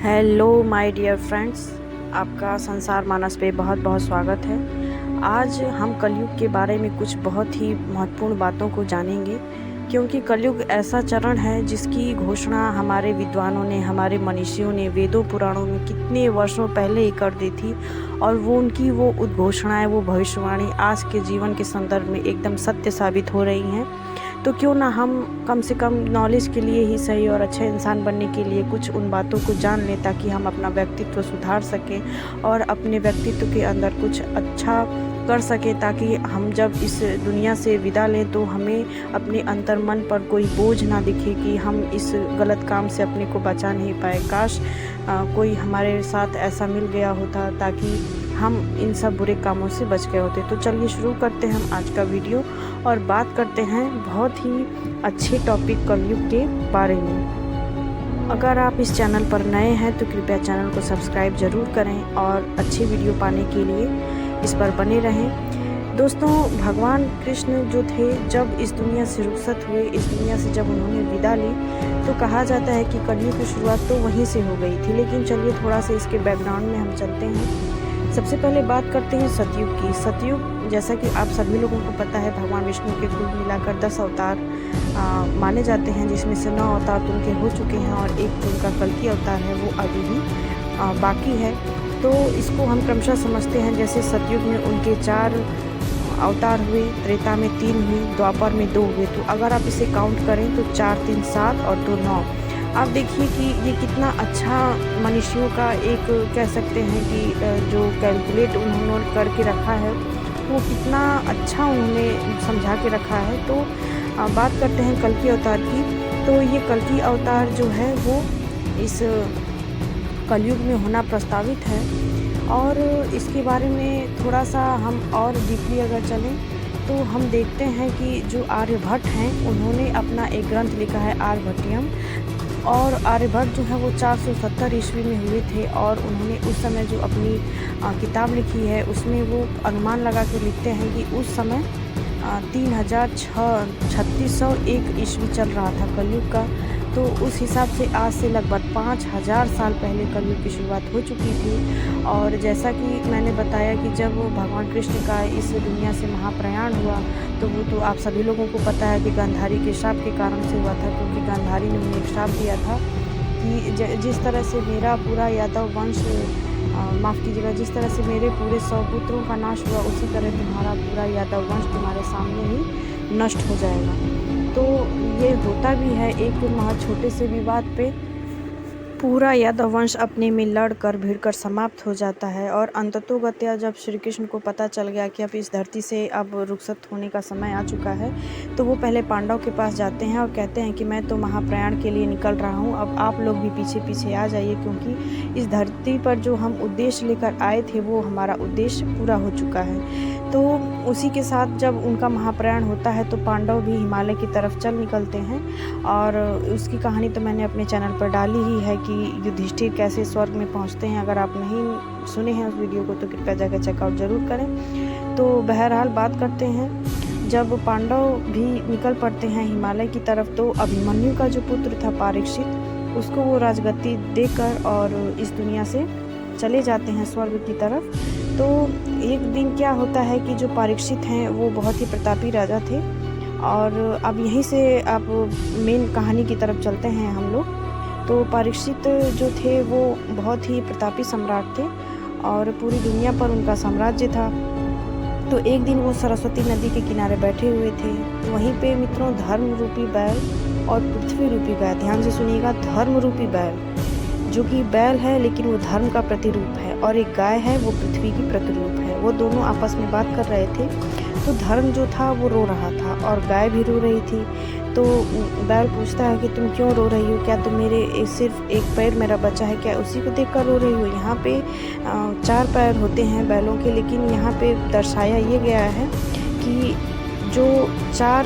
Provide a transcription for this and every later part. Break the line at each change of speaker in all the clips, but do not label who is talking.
Hello my dear friends, आपका संसार मानस पे बहुत बहुत स्वागत है। आज हम कलयुग के बारे में कुछ बहुत ही महत्वपूर्ण बातों को जानेंगे, क्योंकि कलयुग ऐसा चरण है जिसकी घोषणा हमारे विद्वानों ने, हमारे मनीषियों ने वेदों पुराणों में कितने वर्षों पहले ही कर दी थी। और वो उनकी वो उद्घोषणाएं, वो भविष्यवाणी आज के जीवन के संदर्भ में एकदम सत्य साबित हो रही हैं। तो क्यों ना हम कम से कम नॉलेज के लिए ही सही और अच्छे इंसान बनने के लिए कुछ उन बातों को जान लें, ताकि हम अपना व्यक्तित्व सुधार सकें और अपने व्यक्तित्व के अंदर कुछ अच्छा कर सकें, ताकि हम जब इस दुनिया से विदा लें तो हमें अपने अंतर्मन पर कोई बोझ ना दिखे कि हम इस गलत काम से अपने को बचा नहीं पाए। काश कोई हमारे साथ ऐसा मिल गया होता, ताकि हम इन सब बुरे कामों से बच गए होते। तो चलिए शुरू करते हैं हम आज का वीडियो और बात करते हैं बहुत ही अच्छे टॉपिक कलयुग के बारे में। अगर आप इस चैनल पर नए हैं तो कृपया चैनल को सब्सक्राइब ज़रूर करें और अच्छे वीडियो पाने के लिए इस पर बने रहें। दोस्तों, भगवान कृष्ण जो थे, जब इस दुनिया से रुखसत हुए, इस दुनिया से जब उन्होंने विदा ली, तो कहा जाता है कि कलयुग की शुरुआत तो वहीं से हो गई थी। लेकिन चलिए थोड़ा सा इसके बैकग्राउंड में हम चलते हैं। सबसे पहले बात करते हैं सतयुग की। सतयुग, जैसा कि आप सभी लोगों को पता है, भगवान विष्णु के कुल मिलाकर 10 अवतार माने जाते हैं, जिसमें से 9 अवतार तो उनके हो चुके हैं और एक जो उनका कल्कि अवतार है वो अभी भी बाकी है। तो इसको हम क्रमशः समझते हैं। जैसे सतयुग में उनके 4 अवतार हुए, त्रेता में 3 हुए, द्वापर में 2 हुए। तो अगर आप इसे काउंट करें तो 4, 3, 7 और 2, 9। आप देखिए कि ये कितना अच्छा मनुष्यों का एक कह सकते हैं कि जो कैलकुलेट उन्होंने करके रखा है, वो कितना अच्छा उन्होंने समझा के रखा है। तो बात करते हैं कल्कि अवतार की। तो ये कल्कि अवतार जो है वो इस कलयुग में होना प्रस्तावित है। और इसके बारे में थोड़ा सा हम और डीपली अगर चलें तो हम देखते हैं कि जो आर्यभट्ट हैं, उन्होंने अपना एक ग्रंथ लिखा है आर्यभट्टियम। और आर्यभट्ट जो है वो 470 ईस्वी में हुए थे, और उन्होंने उस समय जो अपनी किताब लिखी है उसमें वो अनुमान लगा के लिखते हैं कि उस समय 3601 ईस्वी चल रहा था कलयुग का। तो उस हिसाब से आज से लगभग 5000 साल पहले कलयुग की शुरुआत हो चुकी थी। और जैसा कि मैंने बताया कि जब भगवान कृष्ण का इस दुनिया से महाप्रयाण हुआ, तो वो तो आप सभी लोगों को पता है कि गांधारी के श्राप के कारण से हुआ था, क्योंकि गांधारी ने उन्हें एक श्राप दिया था कि जिस तरह से मेरा पूरा यादव वंश माफ़ कीजिएगा, जिस तरह से मेरे पूरे 100 पुत्रों का नाश हुआ, उसी तरह तुम्हारा पूरा यादव वंश तुम्हारे सामने ही नष्ट हो जाएगा। तो ये होता भी है, एक छोटे से विवाद पे पूरा यादव वंश अपने में लड़कर भिड़कर समाप्त हो जाता है। और अंततोगत्या जब श्री कृष्ण को पता चल गया कि अब इस धरती से अब रुखसत होने का समय आ चुका है, तो वो पहले पांडव के पास जाते हैं और कहते हैं कि मैं तो महाप्रयाण के लिए निकल रहा हूँ, अब आप लोग भी पीछे पीछे आ जाइए, क्योंकि इस धरती पर जो हम उद्देश्य लेकर आए थे वो हमारा उद्देश्य पूरा हो चुका है। तो उसी के साथ जब उनका महाप्रयाण होता है तो पांडव भी हिमालय की तरफ चल निकलते हैं। और उसकी कहानी तो मैंने अपने चैनल पर डाली ही है कि युधिष्ठिर कैसे स्वर्ग में पहुंचते हैं। अगर आप नहीं सुने हैं उस वीडियो को तो कृपया जाकर चेकआउट ज़रूर करें। तो बहरहाल बात करते हैं, जब पांडव भी निकल पड़ते हैं हिमालय की तरफ, तो अभिमन्यु का जो पुत्र था परीक्षित, उसको वो राजगद्दी देकर और इस दुनिया से चले जाते हैं स्वर्ग की तरफ। तो एक दिन क्या होता है कि जो परीक्षित हैं वो बहुत ही प्रतापी राजा थे। और अब यहीं से आप मेन कहानी की तरफ चलते हैं हम लोग। तो परीक्षित जो थे वो बहुत ही प्रतापी सम्राट थे और पूरी दुनिया पर उनका साम्राज्य था। तो एक दिन वो सरस्वती नदी के किनारे बैठे हुए थे। वहीं पे मित्रों, धर्म रूपी बैल और पृथ्वी रूपी गाय, ध्यान से सुनिएगा, धर्म रूपी बैल, जो कि बैल है लेकिन वो धर्म का प्रतिरूप है, और एक गाय है वो पृथ्वी की प्रतिरूप है। वो दोनों आपस में बात कर रहे थे। तो धर्म जो था वो रो रहा था और गाय भी रो रही थी। तो बैल पूछता है कि तुम क्यों रो रही हो, क्या तुम मेरे सिर्फ एक पैर मेरा बचा है, क्या उसी को देखकर रो रही हो? यहाँ पे 4 पैर होते हैं बैलों के, लेकिन यहाँ पे दर्शाया ये गया है कि जो 4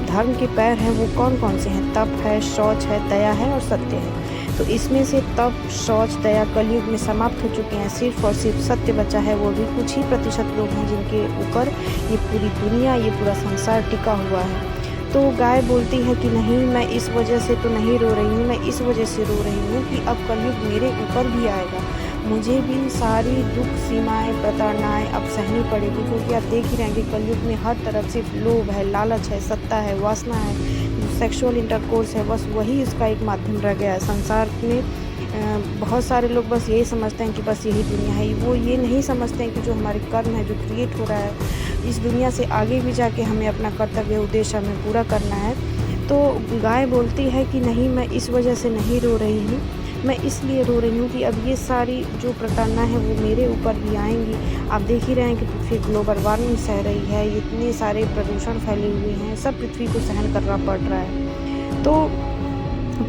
धर्म के पैर हैं वो कौन कौन से हैं। तप है, शौच है, दया है और सत्य है। तो इसमें से तप, शौच, दया कलयुग में समाप्त हो चुके हैं। सिर्फ और सिर्फ सत्य बचा है, वो भी कुछ ही प्रतिशत लोग हैं जिनके ऊपर ये पूरी दुनिया, ये पूरा संसार टिका हुआ है। तो गाय बोलती है कि नहीं, मैं इस वजह से तो नहीं रो रही हूँ, मैं इस वजह से रो रही हूँ कि अब कलयुग मेरे ऊपर भी आएगा। मुझे भी सारी दुख, सीमाएँ, प्रताड़नाएँ अब सहनी पड़ेगी, क्योंकि आप देख ही रहे हैं कि कलयुग में हर तरफ सिर्फ लोभ है, लालच है, सत्ता है, वासना है, जो सेक्सुअल इंटरकोर्स है, बस वही इसका एक माध्यम रह गया है। संसार में बहुत सारे लोग बस यही समझते हैं कि बस यही दुनिया है। वो ये नहीं समझते हैं कि जो हमारे कर्म है, जो क्रिएट हो रहा है, इस दुनिया से आगे भी जाके हमें अपना कर्तव्य, उद्देश्य हमें पूरा करना है। तो गाय बोलती है कि नहीं, मैं इस वजह से नहीं रो रही हूँ, मैं इसलिए रो रही हूँ कि अब ये सारी जो प्रताड़ना है वो मेरे ऊपर ही आएँगी। आप देख ही रहे हैं कि पृथ्वी ग्लोबल वार्मिंग सह रही है, इतने सारे प्रदूषण फैले हुए हैं, सब पृथ्वी को सहन करना पड़ रहा है। तो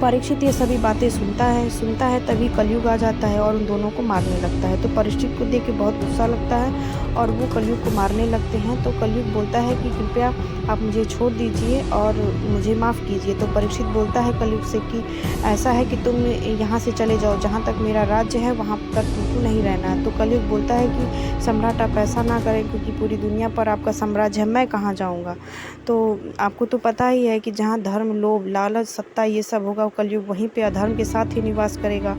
परीक्षित ये सभी बातें सुनता है तभी कलयुग आ जाता है और उन दोनों को मारने लगता है। तो परीक्षित को देख के बहुत गुस्सा लगता है और वो कलयुग को मारने लगते हैं। तो कलयुग बोलता है कि कृपया आप मुझे छोड़ दीजिए और मुझे माफ़ कीजिए। तो परीक्षित बोलता है कलयुग से कि ऐसा है कि तुम यहाँ से चले जाओ, जहाँ तक मेरा राज्य है वहाँ तक तुमको नहीं रहना है। तो कलयुग बोलता है कि सम्राट आप ऐसा ना करें, क्योंकि पूरी दुनिया पर आपका साम्राज्य है, मैं कहाँ जाऊँगा। तो आपको तो पता ही है कि जहाँ धर्म, लोभ, लालच, सत्ता ये सब होगा, वो कलयुग वहीं पे अधर्म के साथ ही निवास करेगा।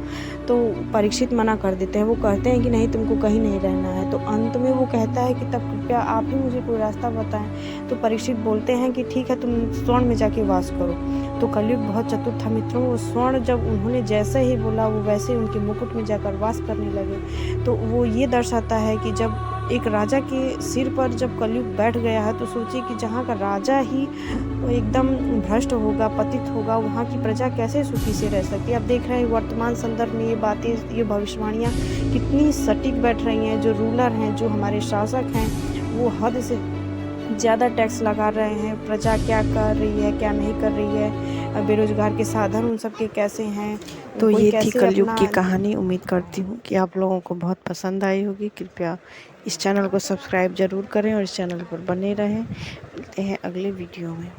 तो परीक्षित मना कर देते हैं, वो कहते हैं कि नहीं, तुमको कहीं नहीं रहना है। तो अंत में वो कहता है कि तब कृपया आप ही मुझे कोई रास्ता बताएं। तो परीक्षित बोलते हैं कि ठीक है, तुम स्वर्ण में जाके वास करो। तो कलयुग बहुत चतुर था मित्रों, वो स्वर्ण जब उन्होंने जैसे ही बोला, वो वैसे उनके मुकुट में जाकर वास करने लगे। तो वो ये दर्शाता है कि जब एक राजा के सिर पर जब कलयुग बैठ गया है, तो सोचिए कि जहाँ का राजा ही एकदम भ्रष्ट होगा, पतित होगा, वहाँ की प्रजा कैसे सुखी से रह सकती है। आप देख रहे हैं वर्तमान संदर्भ में ये बातें, ये भविष्यवाणियाँ कितनी सटीक बैठ रही हैं। जो रूलर हैं, जो हमारे शासक हैं, वो हद से ज़्यादा टैक्स लगा रहे हैं। प्रजा क्या कर रही है, क्या नहीं कर रही है, बेरोजगार के साधन उन सब के कैसे हैं,
तो
कोई
ये थी
कैसे
कलयुग की
अपना।
कहानी। उम्मीद करती हूँ कि आप लोगों को बहुत पसंद आई होगी। कृपया इस चैनल को सब्सक्राइब ज़रूर करें और इस चैनल पर बने रहें। मिलते हैं अगले वीडियो में।